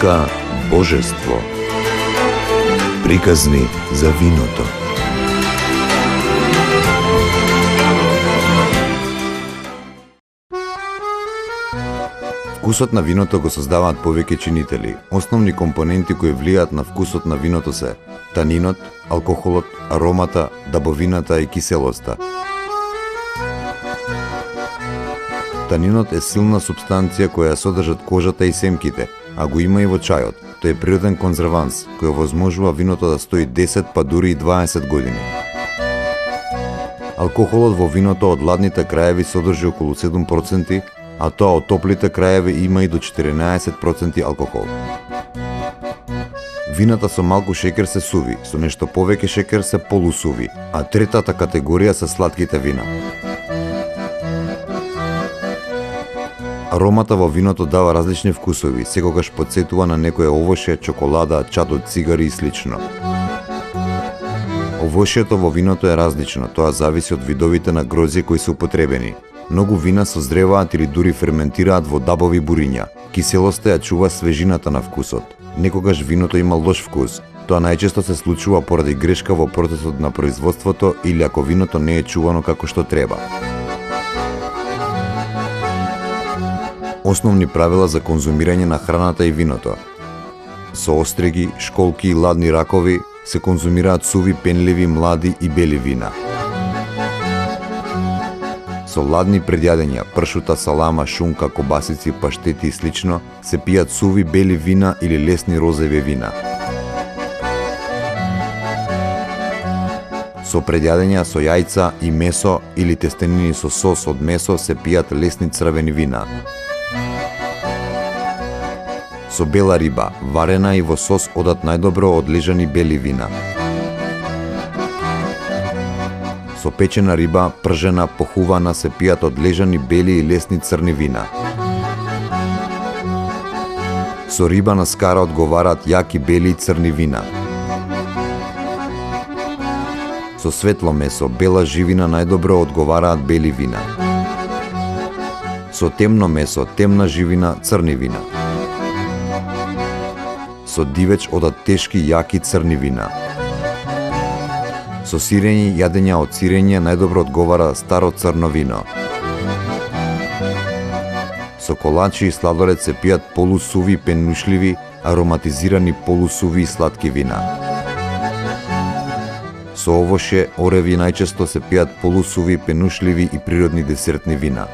Голтка Божество. Приказни за виното. Вкусот на виното го создаваат повеќе чинители. Основни компоненти кои влијаат на вкусот на виното се танинот, алкохолот, аромата, дабовината и киселоста. Танинот е силна супстанција која ја содржат кожата и семките, а го има и во чајот. Тој е природен конзерванс, кој овозможува виното да стои 10 па дури и 20 години. Алкохолот во виното од ладните краеви содржи околу 7%, а тоа од топлите краеви има и до 14% алкохол. Вината со малку шекер се суви, со нешто повеќе шекер се полусуви, а третата категорија се сладките вина. Аромата во виното дава различни вкусови, секогаш потсетува на некое овоше, чоколада, чад од цигари и слично. Овошјето во виното е различно, тоа зависи од видовите на грозје кои се употребени. Многу вина созреваат или дури ферментираат во дабови буриња. Киселоста ја чува свежината на вкусот. Некогаш виното има лош вкус. Тоа најчесто се случува поради грешка во процесот на производството или ако виното не е чувано како што треба. Основни правила за конзумирање на храната и виното. Со остриги, школки и ладни ракови се конзумираат суви, пенливи, млади и бели вина. Со ладни предјадења, пршута, салама, шунка, кобасици, паштети и слично, се пијат суви бели вина или лесни розови вина. Со предјадења со јајца и месо или тестенини со сос од месо се пијат лесни црвени вина. Со бела риба, варена и во сос одат најдобро одлежани бели вина. Со печена риба, пржена, похувана се пијат одлежани бели и лесни црни вина. Со риба на скара одговараат јаки бели и црни вина. Со светло месо, бела живина најдобро одговараат бели вина. Со темно месо, темна живина, црни вина. Со дивеч одат тешки, јаки црни вина. Со сирење, јадења од сирење најдобро одговара старо црно вино. Со колачи и сладолед се пијат полусуви, пенушливи, ароматизирани полусуви и сладки вина. Со овоше, ореви најчесто се пијат полусуви, пенушливи и природни десертни вина.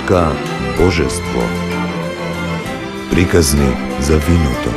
Голтка Божество. Приказни за виното.